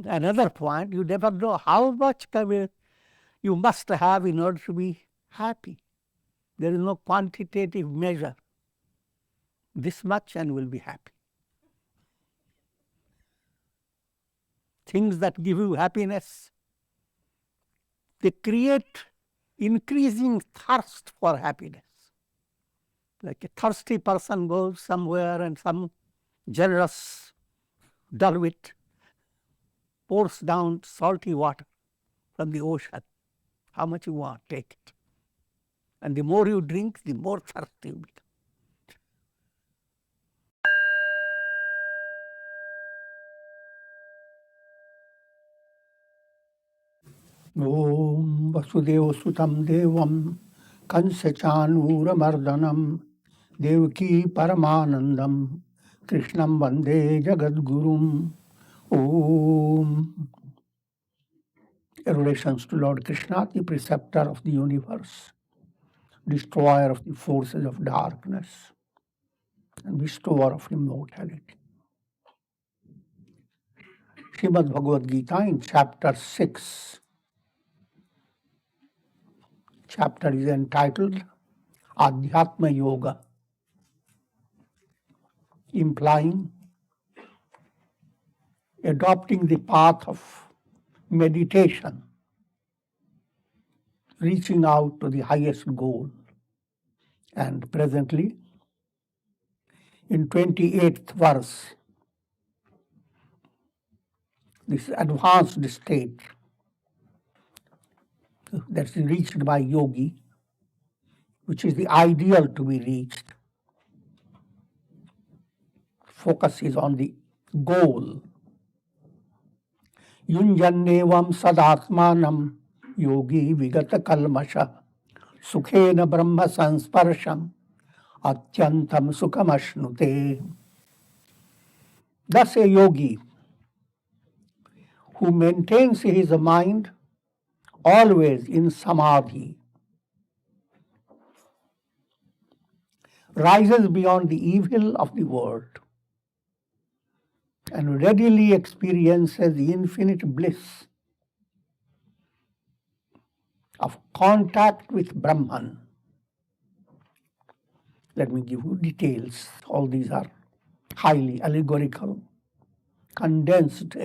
Another point, you never know how much you must have in order to be happy. There is no quantitative measure. This much and we'll be happy. Things that give you happiness, they create increasing thirst for happiness. Like a thirsty person goes somewhere and some generous dulwit pours down salty water from the ocean. How much you want, take it. And the more you drink, the more thirsty you become. Om Vasudeva Sutam Devam Kansachanuramardhanam Devaki Paramanandam Krishnam Vande Jagadgurum. Om. Relations to Lord Krishna, the preceptor of the universe, destroyer of the forces of darkness, and bestower of immortality. Srimad Bhagavad Gita in chapter 6. Chapter is entitled Adhyatma Yoga, implying adopting the path of meditation, reaching out to the highest goal. And presently, in 28th verse, this advanced state that's reached by yogi, which is the ideal to be reached, focus is on the goal. Yunjannevam sadatmanam yogi vigata kalmasha sukhena brahma sansparsham atyantam sukhamashnute. Thus a yogi who maintains his mind always in samadhi rises beyond the evil of the world and readily experiences the infinite bliss of contact with Brahman. Let me give you details. All these are highly allegorical, condensed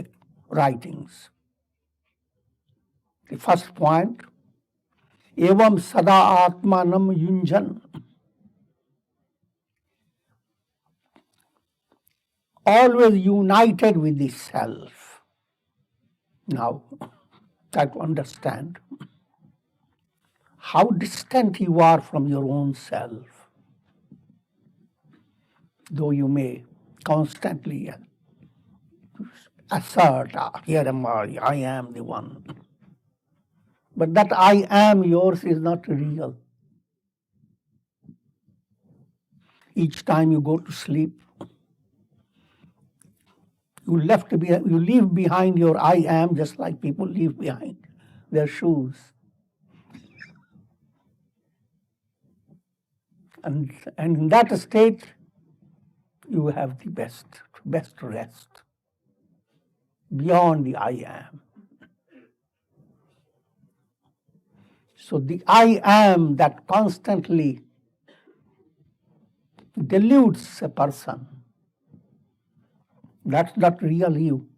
writings. The first point, evam sada atmanam yunjan. Always united with the self. Now, try to understand how distant you are from your own self. Though you may constantly assert, here am I am the one. But that I am yours is not real. Each time you go to sleep, you leave behind your I am just like people leave behind their shoes. And in that state, you have the best rest beyond the I am. So the I am that constantly deludes a person, that's not real you.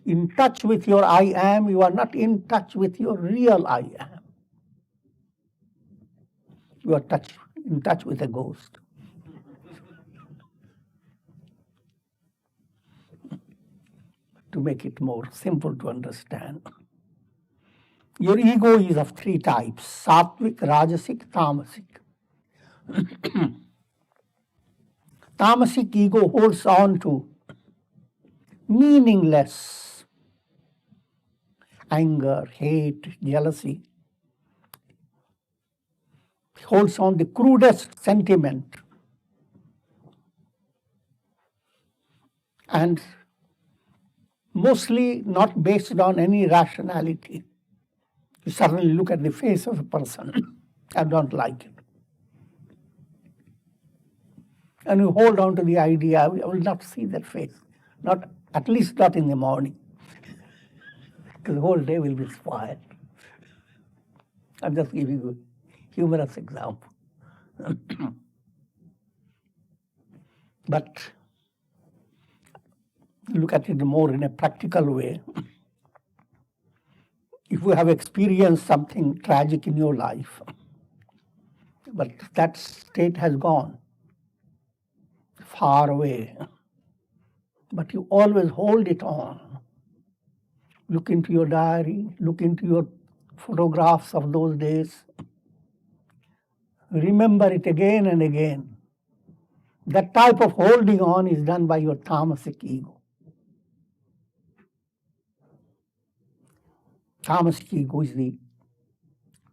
In touch with your I am, you are not in touch with your real I am. You are in touch with a ghost. To make it more simple to understand, your ego is of three types: Sattvic, Rajasic, Tamasic. Tamasic ego holds on to meaningless anger, hate, jealousy. It holds on the crudest sentiment and mostly not based on any rationality. You suddenly look at the face of a person, I don't like it. And you hold on to the idea, I will not see that face. Not, at least not in the morning, because the whole day will be spoiled. I'm just giving you a humorous example. But look at it more in a practical way. If you have experienced something tragic in your life, but that state has gone far away, but you always hold it on. Look into your diary, look into your photographs of those days. Remember it again and again. That type of holding on is done by your tamasic ego. Tamasic ego is the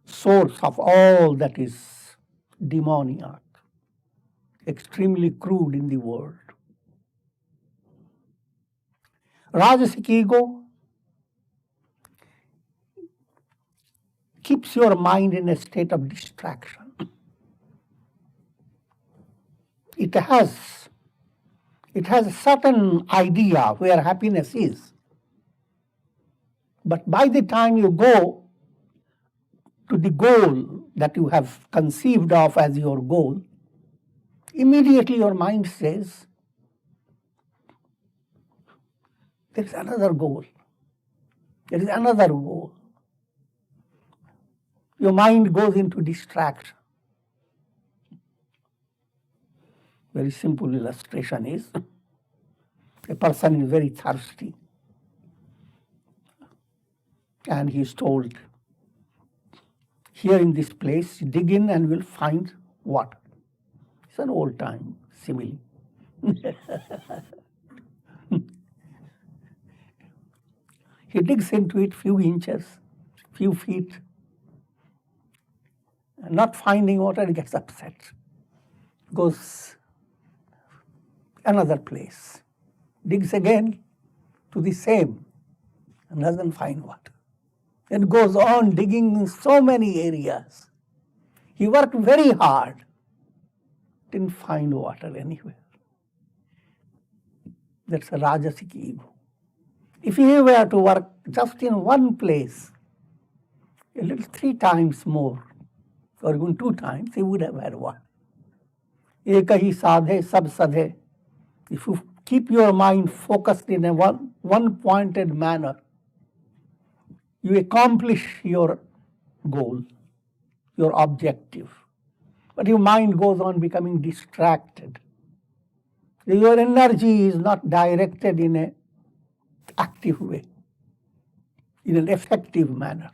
source of all that is demoniac, extremely crude in the world. Rajasic ego keeps your mind in a state of distraction. It has a certain idea where happiness is. But by the time you go to the goal that you have conceived of as your goal, immediately your mind says, there is another goal. There is another goal. Your mind goes into distraction. Very simple illustration is, a person is very thirsty, and he is told, here in this place, dig in and you'll find water. It's an old time simile. He digs into it few inches, few feet, and not finding water, he gets upset. Goes another place, digs again to the same, and doesn't find water. And goes on digging in so many areas. He worked very hard, didn't find water anywhere. That's a Rajasic ego. If he were to work just in one place, a little 3 times more, or even 2 times, he would have had water. 𝐒𝐚𝐭𝐫𝐲 sab sadhe. If you keep your mind focused in a one-pointed manner, you accomplish your goal, your objective. But your mind goes on becoming distracted. Your energy is not directed in an active way, in an effective manner.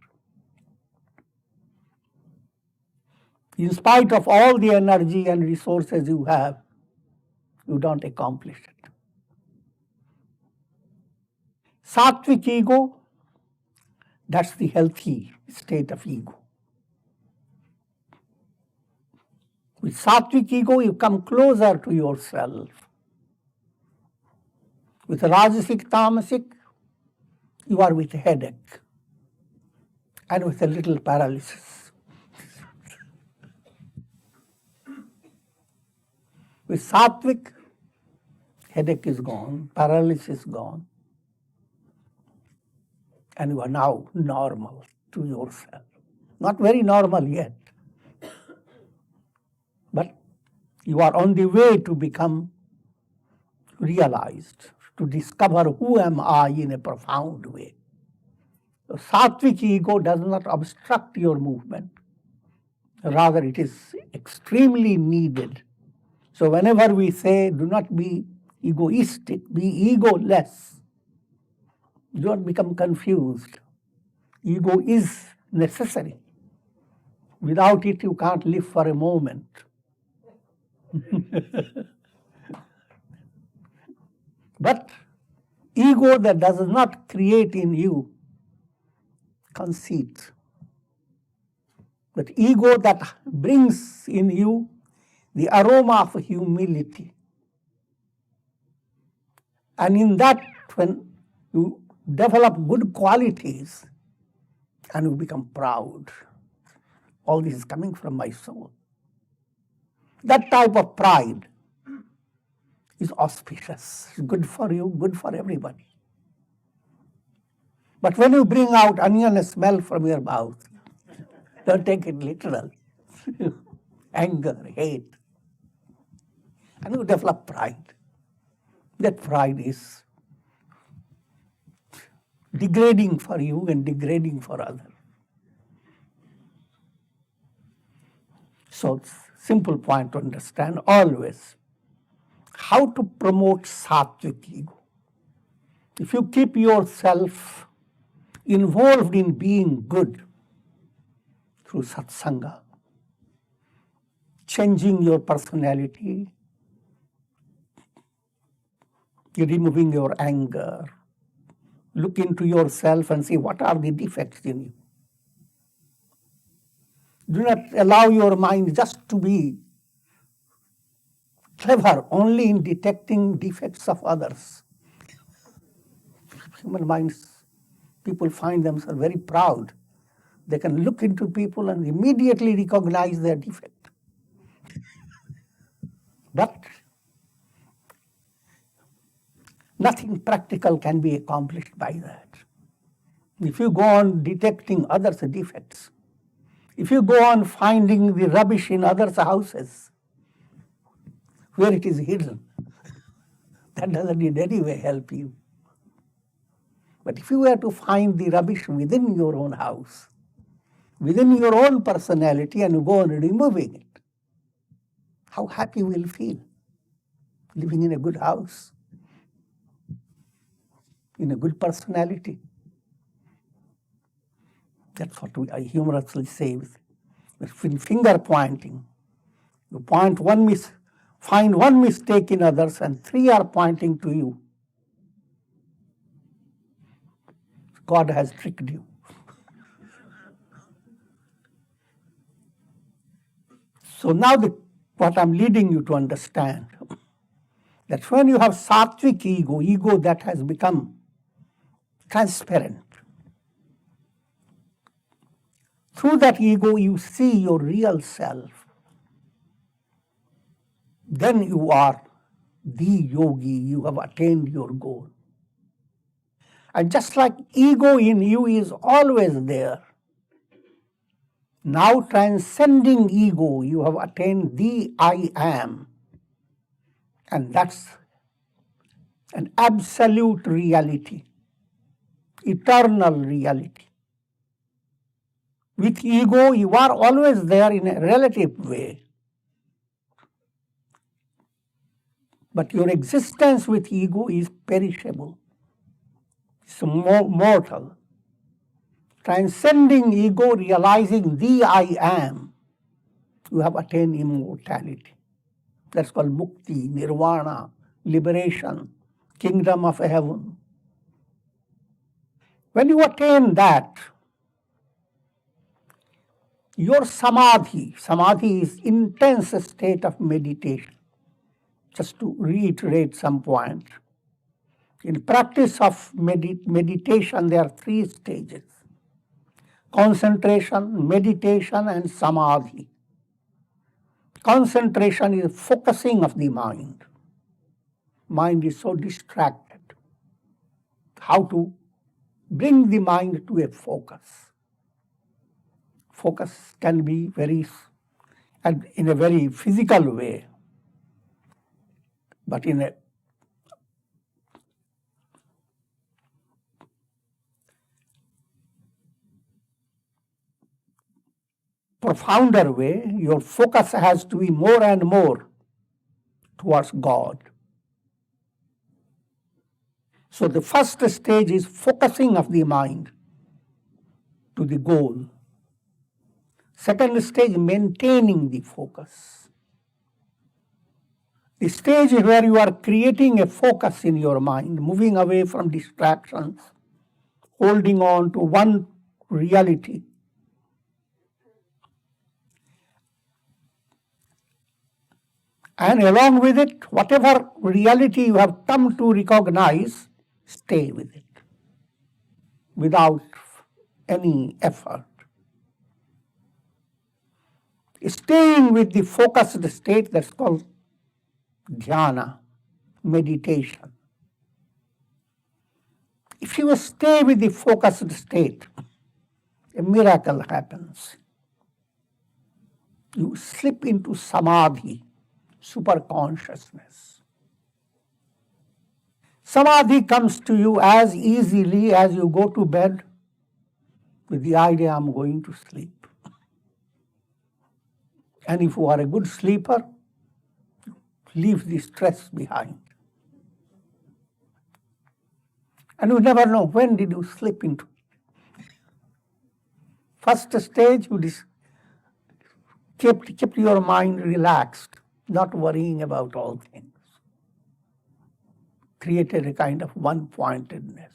In spite of all the energy and resources you have, you don't accomplish it. Sattvic ego, that's the healthy state of ego. With Sattvic ego, you come closer to yourself. With Rajasic, Tamasic, you are with a headache and with a little paralysis. With Sattvic, headache is gone, paralysis is gone, and you are now normal to yourself. Not very normal yet, but you are on the way to become realized, to discover who am I in a profound way. The Sattvic ego does not obstruct your movement. Rather, it is extremely needed. So whenever we say, do not be egoistic, be egoless, do not become confused. Ego is necessary. Without it, you can't live for a moment. But ego that does not create in you conceit, but ego that brings in you the aroma of humility. And in that, when you develop good qualities and you become proud, all this is coming from my soul. That type of pride is auspicious. It's good for you, good for everybody. But when you bring out onion smell from your mouth, don't take it literal. Anger, hate. And you develop pride. That pride is degrading for you and degrading for others. So, simple point to understand always how to promote Sattvic ego. If you keep yourself involved in being good through Satsanga, changing your personality, removing your anger, look into yourself and see what are the defects in you. Do not allow your mind just to be clever only in detecting defects of others. Human minds, people find themselves very proud. They can look into people and immediately recognize their defect. But nothing practical can be accomplished by that. If you go on detecting others' defects, if you go on finding the rubbish in others' houses, where it is hidden, that doesn't in any way help you. But if you were to find the rubbish within your own house, within your own personality, and you go on removing it, how happy we'll feel living in a good house, in a good personality. That's what I humorously say with finger pointing. You point find one mistake in others, and three are pointing to you. God has tricked you. So now what I'm leading you to understand, that when you have Sattvic ego that has become transparent, through that ego you see your real self. Then you are the yogi, you have attained your goal. And just like ego in you is always there, now transcending ego, you have attained the I am. And that's an absolute reality, eternal reality. With ego, you are always there in a relative way. But your existence with ego is perishable. It's mortal. Transcending ego, realizing the I am, you have attained immortality. That's called mukti, nirvana, liberation, kingdom of heaven. When you attain that, your samadhi is intense state of meditation. Just to reiterate some point. In practice of meditation, there are three stages: concentration, meditation, and samadhi. Concentration is focusing of the mind. Mind is so distracted. How to bring the mind to a focus? Focus can be in a very physical way, but in a profounder way, your focus has to be more and more towards God. So the first stage is focusing of the mind to the goal. Second stage, maintaining the focus. The stage where you are creating a focus in your mind, moving away from distractions, holding on to one reality. And along with it, whatever reality you have come to recognize, stay with it without any effort. Staying with the focused state, that's called dhyana, meditation. If you stay with the focused state, a miracle happens. You slip into samadhi, superconsciousness. Samadhi comes to you as easily as you go to bed with the idea, I'm going to sleep. And if you are a good sleeper, leave the stress behind. And you never know when did you slip into it. First stage, you kept your mind relaxed, not worrying about all things. Created a kind of one-pointedness.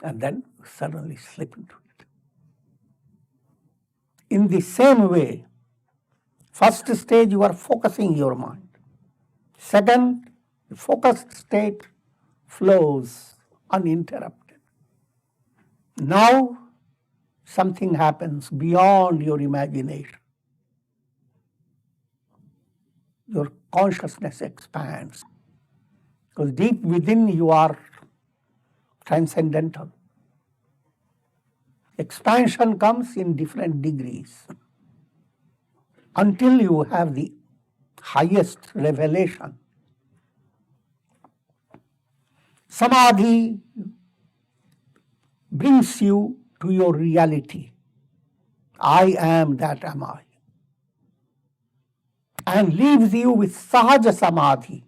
And then suddenly slip into it. In the same way, first stage you are focusing your mind. Second, the focused state flows uninterrupted. Now, something happens beyond your imagination. Your consciousness expands. Because deep within you are transcendental. Expansion comes in different degrees until you have the highest revelation. Samadhi brings you to your reality. I am that am I. And leaves you with sahaja samadhi.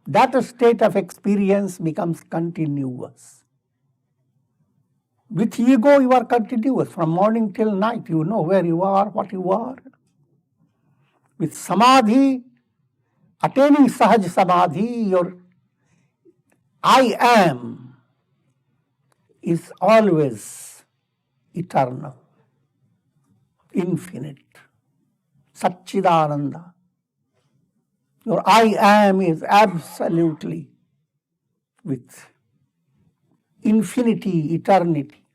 That state of experience becomes continuous. With ego, you are continuous. From morning till night, you know where you are, what you are. With samadhi, attaining sahaja samadhi, your I am is always eternal, infinite, Satchidananda. Your I am is absolutely with infinity, eternity.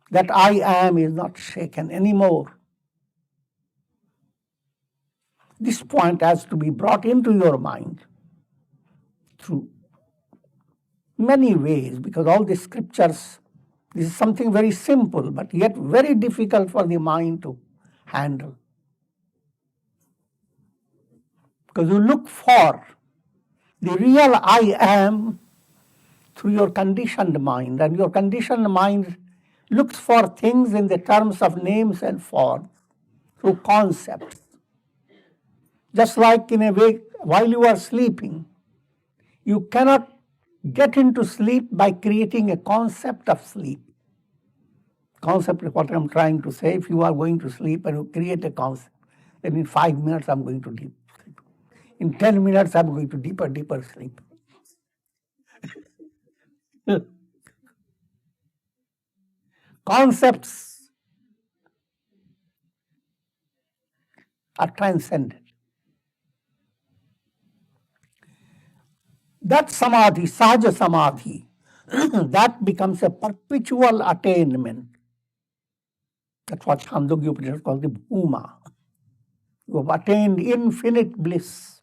That I am is not shaken anymore. This point has to be brought into your mind through many ways, because all the scriptures, this is something very simple, but yet very difficult for the mind to handle. Because you look for the real I am through your conditioned mind, and your conditioned mind looks for things in the terms of names and forms, through concepts. Just like in a way, while you are sleeping, you cannot get into sleep by creating a concept of sleep. Concept is what I'm trying to say. If you are going to sleep and you create a concept, then in 5 minutes I'm going to deep sleep. In 10 minutes I'm going to deeper sleep. Concepts are transcendent. That samadhi, sahaja samadhi, that becomes a perpetual attainment. That's what Chandogya Upanishad calls the bhuma. You have attained infinite bliss.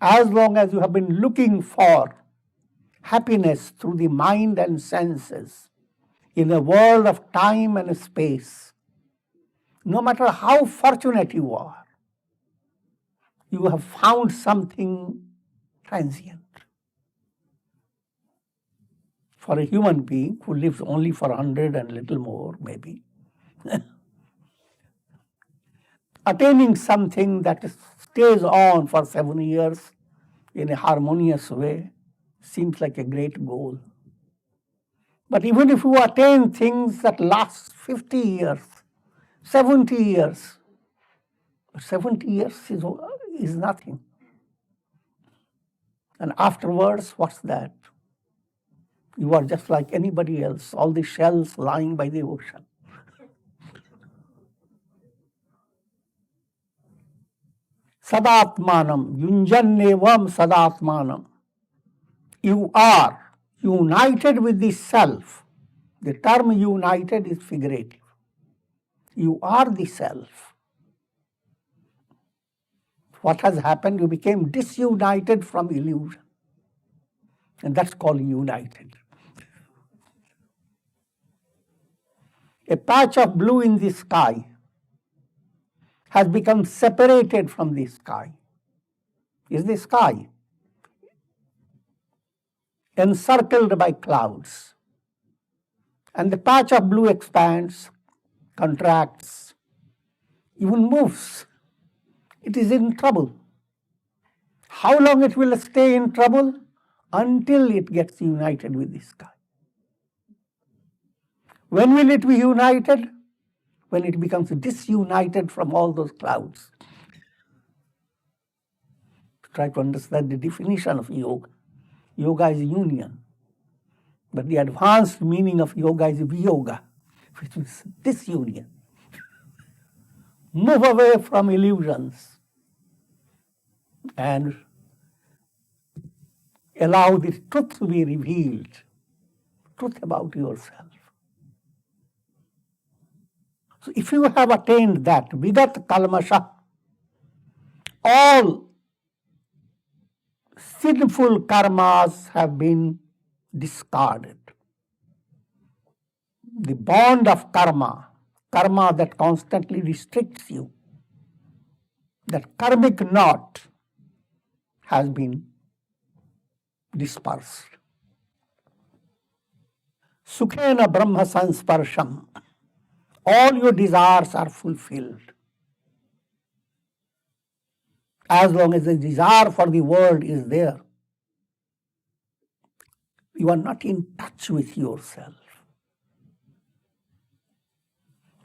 As long as you have been looking for happiness through the mind and senses in a world of time and space, no matter how fortunate you are, you have found something transient. For a human being who lives only for 100 and little more, maybe, attaining something that stays on for 7 years in a harmonious way seems like a great goal. But even if you attain things that last 50 years, 70 years, 70 years is nothing. And afterwards, what's that? You are just like anybody else, all the shells lying by the ocean. Sadatmanam, yunjannevam sadatmanam. You are united with the self. The term united is figurative. You are the self. what has happened? You became disunited from illusion. And that's called united. A patch of blue in the sky has become separated from the sky. Is the sky encircled by clouds? And the patch of blue expands, contracts, even moves. It is in trouble. How long it will stay in trouble? Until it gets united with the sky. When will it be united? When it becomes disunited from all those clouds. Try to understand the definition of yoga. Yoga is union. But the advanced meaning of yoga is viyoga, which is disunion. Move away from illusions and allow the truth to be revealed, truth about yourself. So if you have attained that, vigat kalmasha, all sinful karmas have been discarded. The bond of karma, karma that constantly restricts you, that karmic knot has been dispersed. Sukhina Brahma Sansparsham. All your desires are fulfilled. As long as the desire for the world is there, you are not in touch with yourself.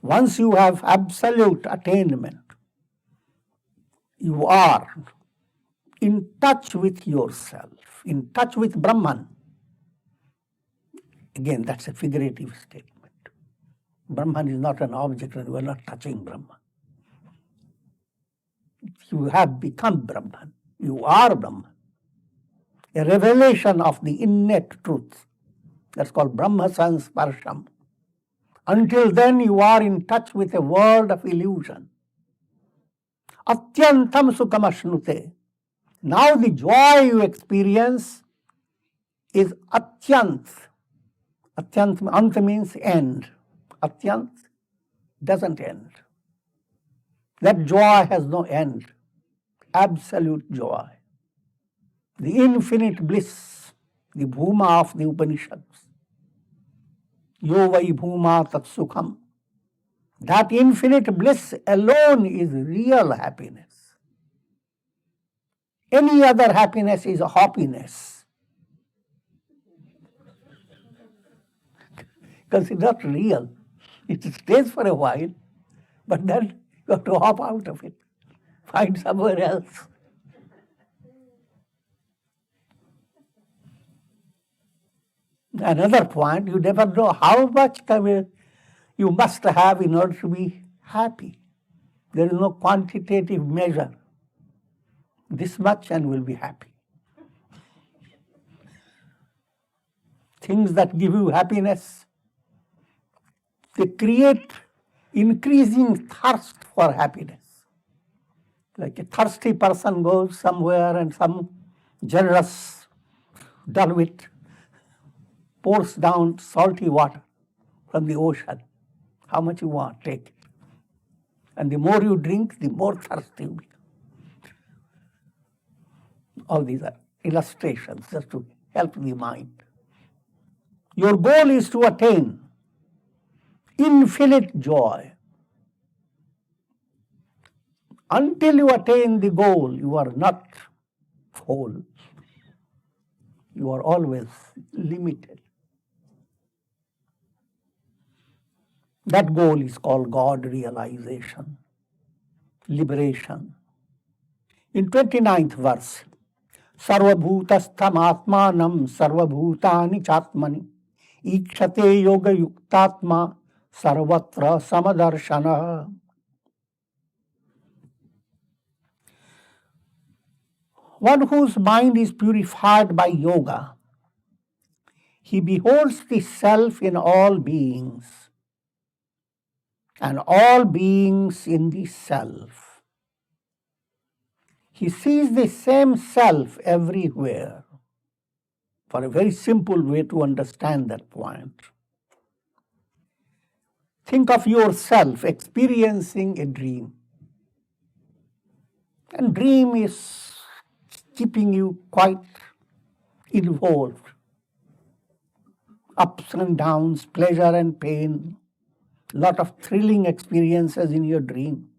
Once you have absolute attainment, you are in touch with yourself, in touch with Brahman. Again, that's a figurative statement. Brahman is not an object, and you are not touching Brahman. You have become Brahman. You are Brahman. A revelation of the innate truth. That's called Brahma Sansparsham. Until then, you are in touch with a world of illusion. Atyantam sukham ashnute. Now the joy you experience is atyant. Atyant, ant means end. Atyant doesn't end. That joy has no end. Absolute joy. The infinite bliss, the bhuma of the Upanishads. 𝐿 bhuma tat sukham. That infinite bliss alone is real happiness. Any other happiness is a happiness. Because it's not real. It stays for a while, but then you have to hop out of it, find somewhere else. Another point, you never know how much you must have in order to be happy. There is no quantitative measure. This much and we'll be happy. Things that give you happiness, they create increasing thirst for happiness. Like a thirsty person goes somewhere and some generous dalwit pours down salty water from the ocean. How much you want, take it. And the more you drink, the more thirsty you become. All these are illustrations just to help the mind. Your goal is to attain infinite joy. Until you attain the goal, you are not whole. You are always limited. That goal is called God realization, liberation. In 29th verse, Sarvabhutastham atmanam sarvabhutani chatmani ikshate yoga yuktatma sarvatra samadarshana. One whose mind is purified by yoga, he beholds the self in all beings and all beings in the self. he sees the same self everywhere. For a very simple way to understand that point, think of yourself experiencing a dream. And dream is keeping you quite involved. Ups and downs, pleasure and pain, lot of thrilling experiences in your dream.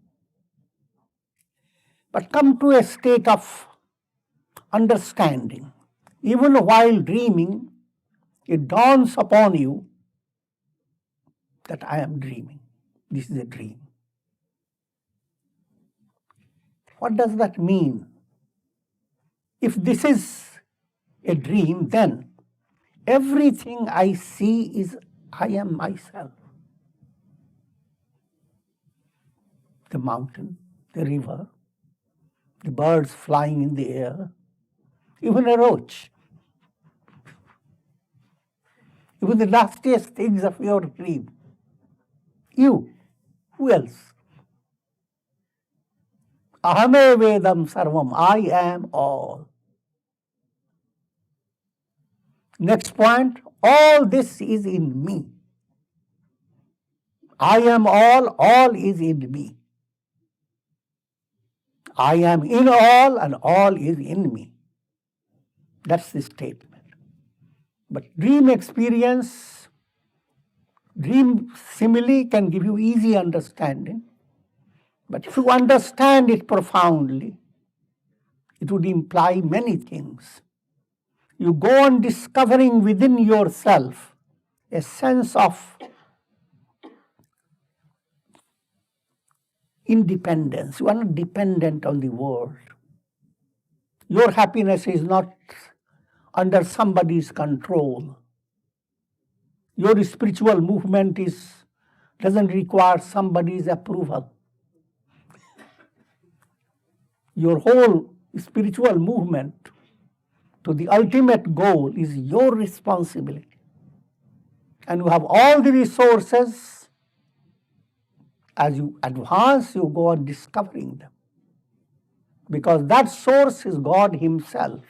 But come to a state of understanding. Even while dreaming, it dawns upon you that I am dreaming. This is a dream. What does that mean? If this is a dream, then everything I see is I am myself. The mountain, the river, the birds flying in the air, even a roach, even the nastiest things of your dream. You, who else? 𝐒𝐚𝐬𝐴𝑣𝑒𝑑𝑚 𝑠𝑎𝑟ْvamْ, I am all. Next point, all this is in me. I am all is in me. I am in all and all is in me. That's the statement. But dream experience, dream simile can give you easy understanding. But if you understand it profoundly, it would imply many things. You go on discovering within yourself a sense of independence. You are not dependent on the world. Your happiness is not under somebody's control. Your spiritual movement doesn't require somebody's approval. Your whole spiritual movement to the ultimate goal is your responsibility. And you have all the resources. As you advance, you go on discovering them. Because that source is God Himself.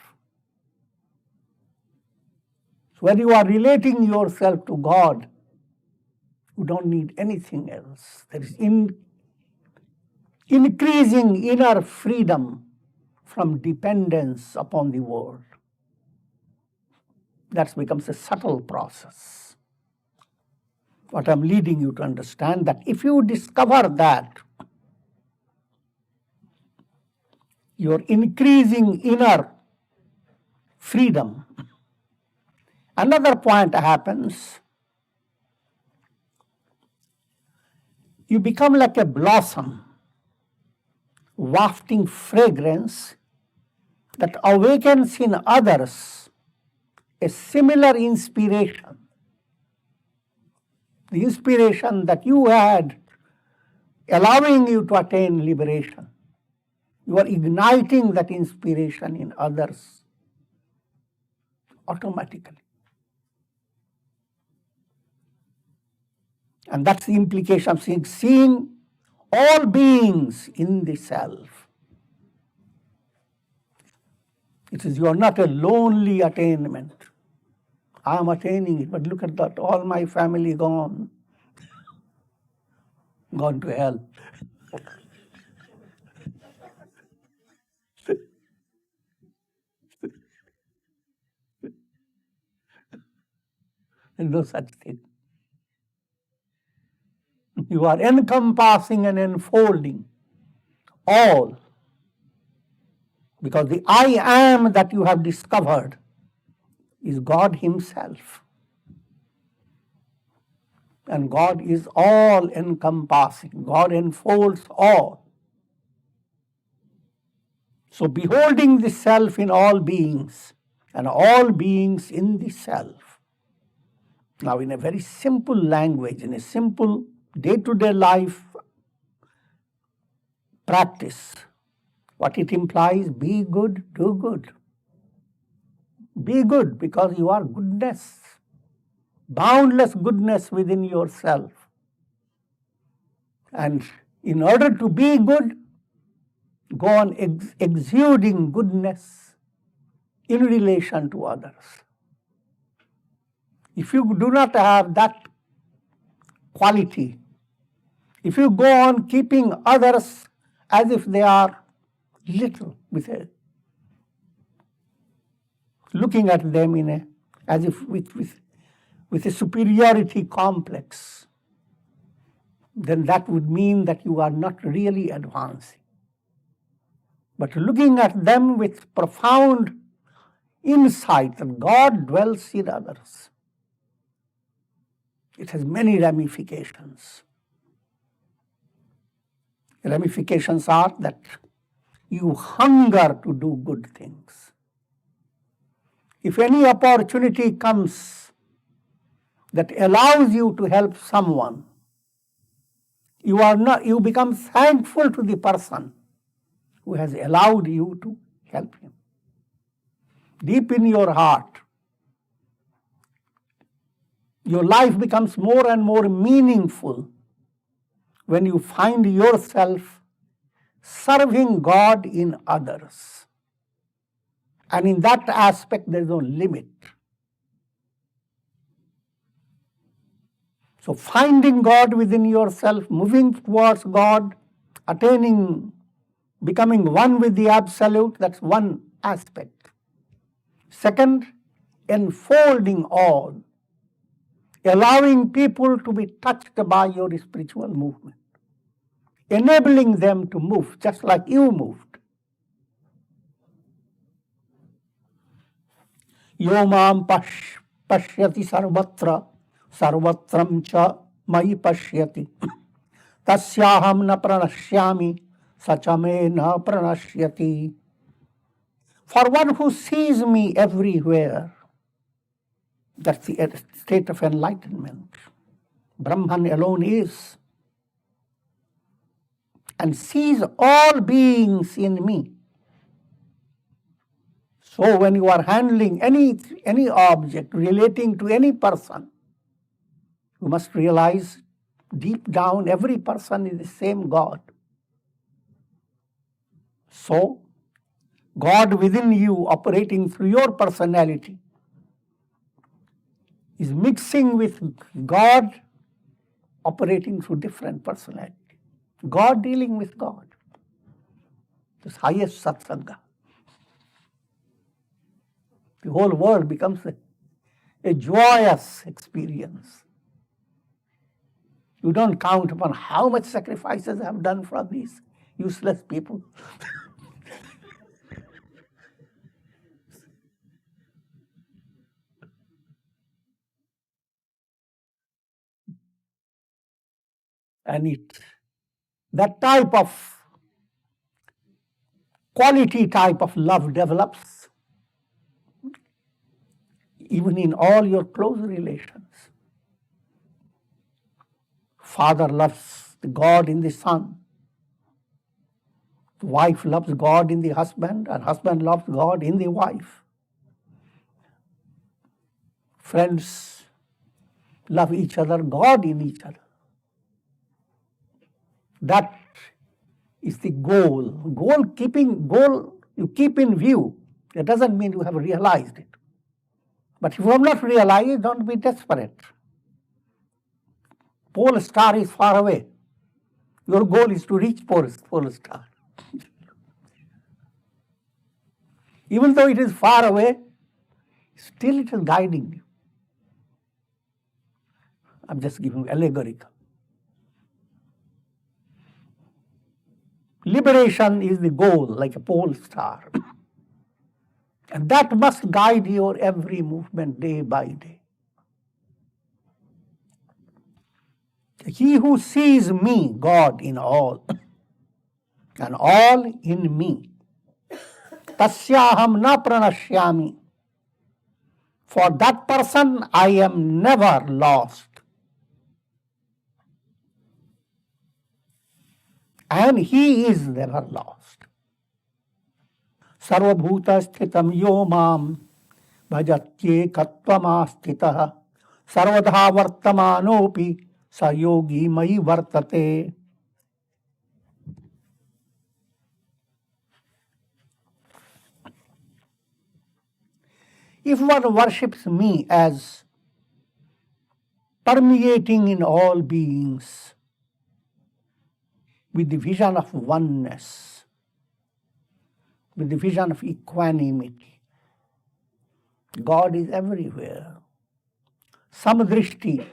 So when you are relating yourself to God, you don't need anything else. There is increasing inner freedom from dependence upon the world. That becomes a subtle process. What I'm leading you to understand, that if you discover that, your increasing inner freedom, another point happens. You become like a blossom, wafting fragrance that awakens in others a similar inspiration. The inspiration that you had, allowing you to attain liberation. You are igniting that inspiration in others automatically. And that's the implication of seeing all beings in the self. It is, you are not a lonely attainment. I am attaining it, but look at that, all my family gone to hell. There's no such thing. You are encompassing and enfolding all. Because the I am that you have discovered is God Himself. And God is all encompassing. God enfolds all. So beholding the self in all beings and all beings in the self. Now in a very simple language, in a simple day-to-day life practice, what it implies, be good, do good. Be good because you are goodness, boundless goodness within yourself. And in order to be good, go on exuding goodness in relation to others. If you do not have that quality, if you go on keeping others as if they are little, looking at them as if with a superiority complex, then that would mean that you are not really advancing. But looking at them with profound insight that God dwells in others, it has many ramifications. Ramifications are that you hunger to do good things. If any opportunity comes that allows you to help someone, you become thankful to the person who has allowed you to help him. Deep in your heart, your life becomes more and more meaningful when you find yourself serving God in others. And in that aspect, there is no limit. So finding God within yourself, moving towards God, becoming one with the Absolute, that's one aspect. Second, enfolding all, allowing people to be touched by your spiritual movement, enabling them to move just like you moved. Yo mam pashyati sarvatra, sarvatram cha mai pashyati. Tasyaham na pranashyami, sachame na pranashyati. For one who sees me everywhere, that's the state of enlightenment. Brahman alone is, and sees all beings in me. So when you are handling any object relating to any person, you must realize deep down every person is the same God. So God within you, operating through your personality, is mixing with God operating through different personality. God dealing with God. This highest Satsanga. The whole world becomes a joyous experience. You don't count upon how much sacrifices I have done for these useless people. And that type of quality type of love develops even in all your close relations. Father loves the God in the son. The wife loves God in the husband, and husband loves God in the wife. Friends love each other, God in each other. That is the goal. Goal you keep in view. That doesn't mean you have realized it. But if you have not realized it, don't be desperate. Pole star is far away. Your goal is to reach pole star. Even though it is far away, still it is guiding you. I'm just giving you allegorical. Liberation is the goal, like a pole star. And that must guide your every movement day by day. He who sees me, God in all, and all in me, tasyaham na pranashyami. For that person I am never lost. And he is never lost. Sarvabhuta sthitam yo mam bhajatyekattvamastitah sarvadha vartamanopi sa yogi mai vartate. If one worships me as permeating in all beings with the vision of oneness, with the vision of equanimity, God is everywhere. Samadrishti,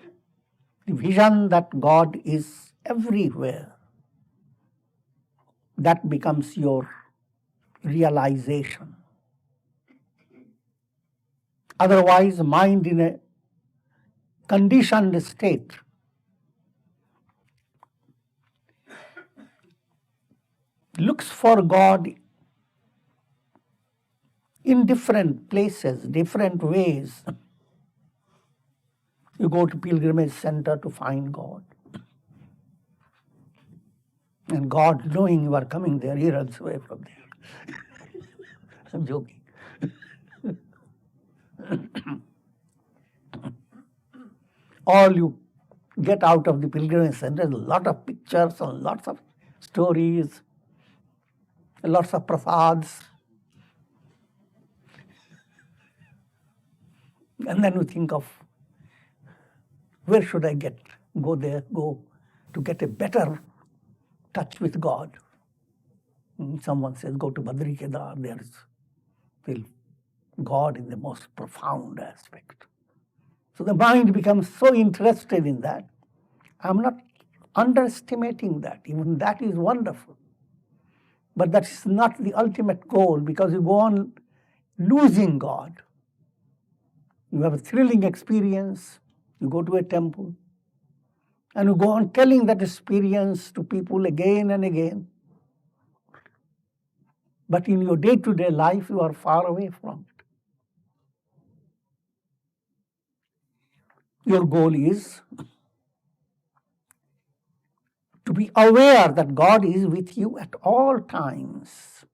the vision that God is everywhere, that becomes your realization. Otherwise, mind in a conditioned state looks for God in different places, different ways. You go to pilgrimage center to find God. And God, knowing you are coming there, he runs away from there. I'm joking. All you get out of the pilgrimage center is a lot of pictures and lots of stories, lots of prasads. And then you think of, where should I go there, go to get a better touch with God. Someone says, go to Badri Kedar, there is God in the most profound aspect. So the mind becomes so interested in that. I'm not underestimating that. Even that is wonderful. But that is not the ultimate goal, because you go on losing God. You have a thrilling experience, you go to a temple, and you go on telling that experience to people again and again. But in your day-to-day life, you are far away from it. Your goal is to be aware that God is with you at all times.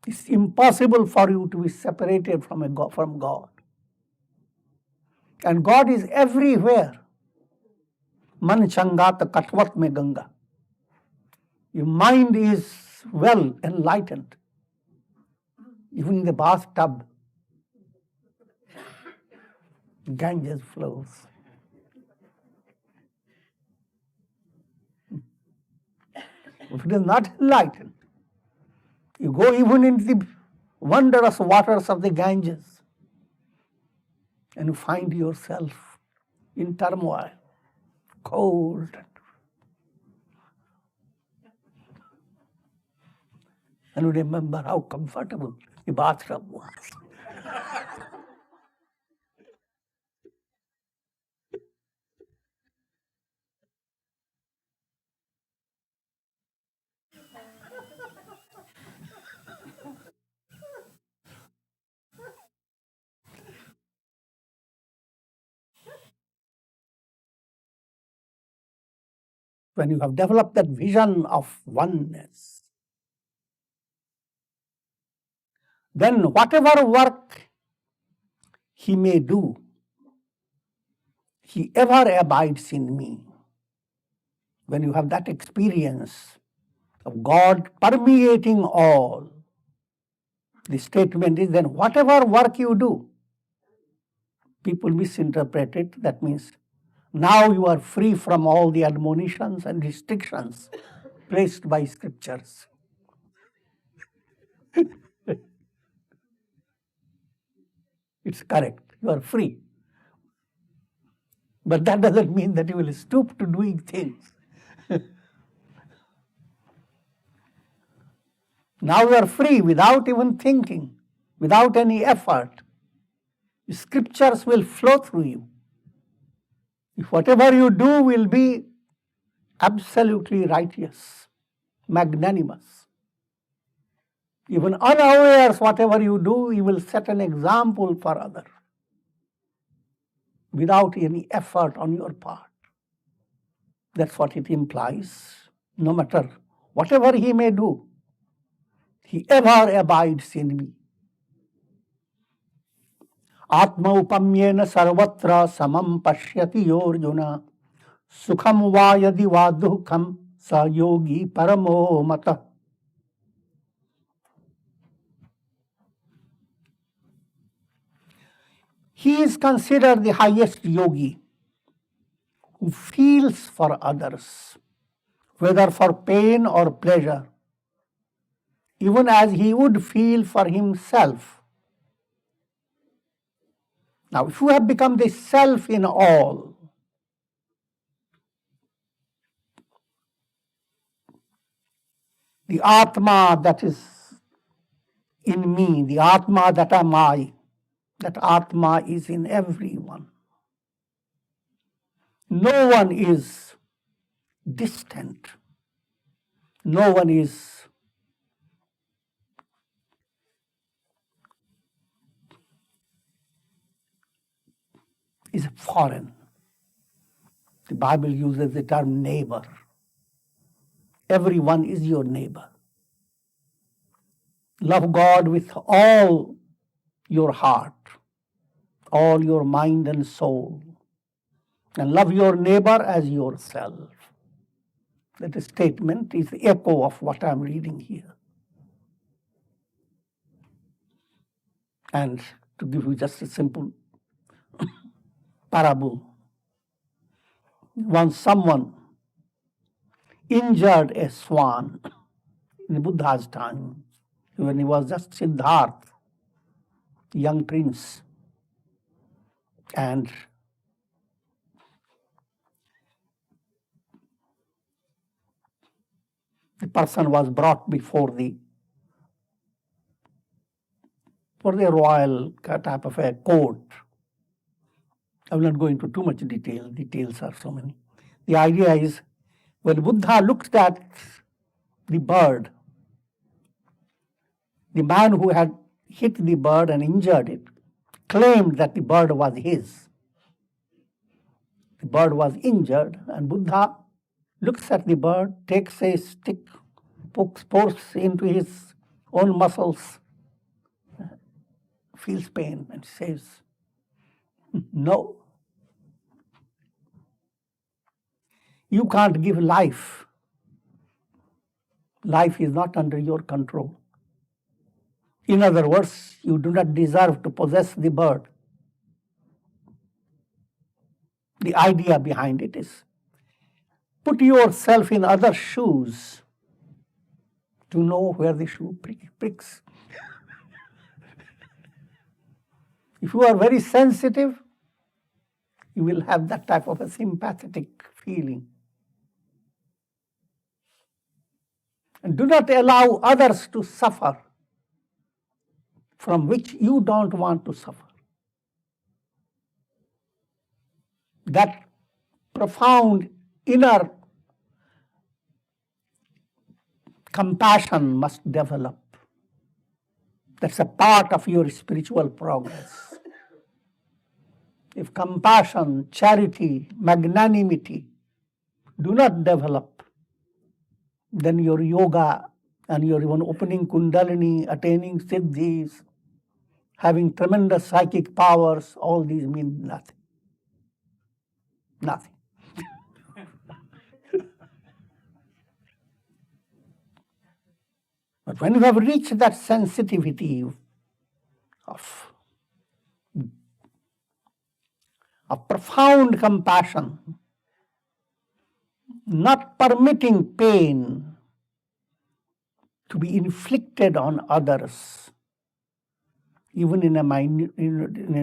It's impossible for you to be separated from God. And God is everywhere. Man changat katvat me Ganga. Your mind is well enlightened. Even in the bathtub, Ganges flows. If it is not enlightened, you go even into the wondrous waters of the Ganges and you find yourself in turmoil, cold. And you remember how comfortable the bathtub was. When you have developed that vision of oneness, then whatever work he may do, he ever abides in me. When you have that experience of God permeating all, the statement is, then whatever work you do, people misinterpret it. That means now you are free from all the admonitions and restrictions placed by scriptures. It's correct. You are free. But that doesn't mean that you will stoop to doing things. Now you are free without even thinking, without any effort. The scriptures will flow through you. If whatever you do will be absolutely righteous, magnanimous. Even unawares, whatever you do, you will set an example for others without any effort on your part. That's what it implies. No matter whatever he may do, he ever abides in me. Atma upamyena sarvatra samam pashyati yorjuna sukham va yadi va dukkham sa yogi paramo mata. He is considered the highest yogi who feels for others, whether for pain or pleasure, even as he would feel for himself. Now, if you have become the self in all, the Atma that is in me, the Atma that am I, that Atma is in everyone. No one is distant. No one is foreign. The Bible uses the term neighbor. Everyone is your neighbor. Love God with all your heart, all your mind and soul, and love your neighbor as yourself. That statement is the echo of what I'm reading here. And to give you just a simple parable, once someone injured a swan in Buddha's time, when he was just Siddhartha, young prince, and the person was brought before the royal type of a court. I will not go into too much detail. Details are so many. The idea is, when Buddha looked at the bird, the man who had hit the bird and injured it claimed that the bird was his. The bird was injured, and Buddha looks at the bird, takes a stick, pokes into his own muscles, feels pain, and says, "No, you can't give life. Life is not under your control. In other words, you do not deserve to possess the bird." The idea behind it is, put yourself in other shoes to know where the shoe pricks. If you are very sensitive, you will have that type of a sympathetic feeling. And do not allow others to suffer from which you don't want to suffer. That profound inner compassion must develop. That's a part of your spiritual progress. If compassion, charity, magnanimity do not develop, then your yoga and your even opening kundalini, attaining siddhis, having tremendous psychic powers, all these mean nothing. Nothing. But when you have reached that sensitivity of profound compassion, not permitting pain to be inflicted on others, even in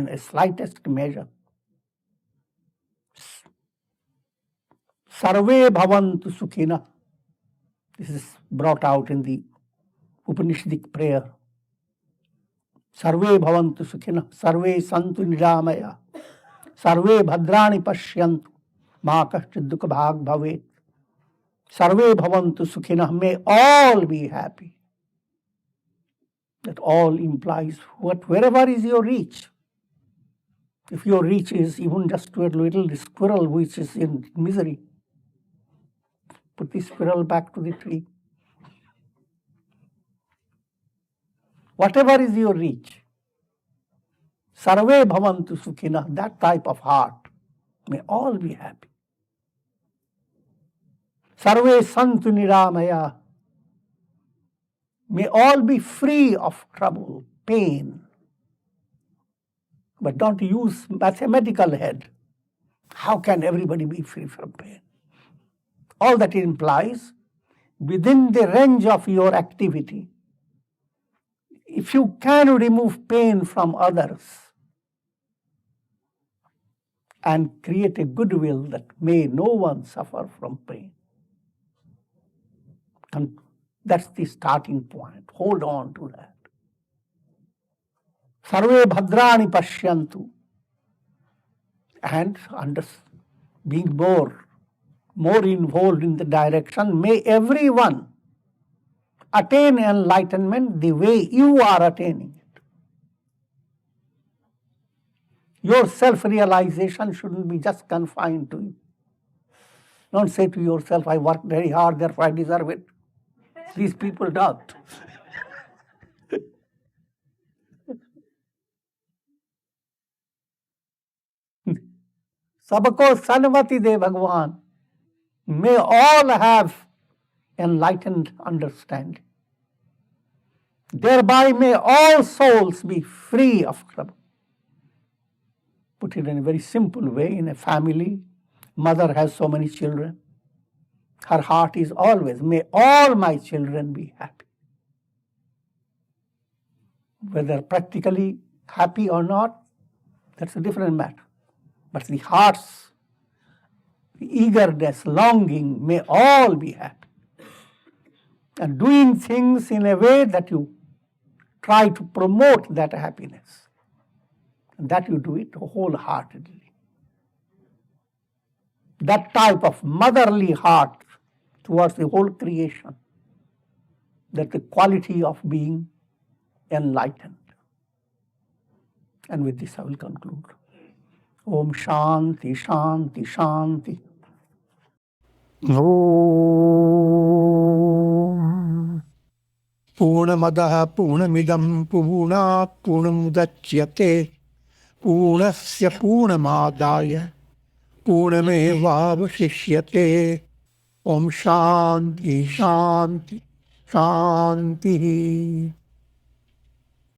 a slightest measure. Sarvay Bhavantu Sukhina. This is brought out in the Upanishadic prayer. Sarvay Bhavantu Sukhina, Sarvay Santu Niramaya, Sarvay Bhadrani Pashyantu, 𝐒𝐚𝐭𝐵𝐻𝑆𝑢𝑘ℎ𝐫𝐲. Sarvay Bhavantu Sukhina, may all be happy. That all implies wherever is your reach. If your reach is even just to a little squirrel which is in misery, put the squirrel back to the tree. Whatever is your reach, Sarvay Bhavantu Sukhina, that type of heart, may all be happy. Sarvay Santu Niramaya, may all be free of trouble, pain. But don't use mathematical head. How can everybody be free from pain? All that it implies, within the range of your activity, if you can remove pain from others and create a goodwill that may no one suffer from pain, and that's the starting point. Hold on to that. Sarvay bhadrani pashyantu. And being more involved in the direction, may everyone attain enlightenment the way you are attaining it. Your self-realization shouldn't be just confined to you. Don't say to yourself, I worked very hard, therefore I deserve it. These people don't. Sabko sanvati de Bhagwan. May all have enlightened understanding. Thereby may all souls be free of trouble. Put it in a very simple way, in a family, mother has so many children. Her heart is always, may all my children be happy. Whether practically happy or not, that's a different matter. But the heart's eagerness, longing, may all be happy. And doing things in a way that you try to promote that happiness. And that you do it wholeheartedly. That type of motherly heart towards the whole creation, that's the quality of being enlightened. And with this I will conclude. Om Shanti, Shanti, Shanti. Om Purnamadaha Purnamidam Purnat Purnamudachyate Purnasya Purnamadaya Purnamevavashishyate. Om Shanti, Shanti, Shanti.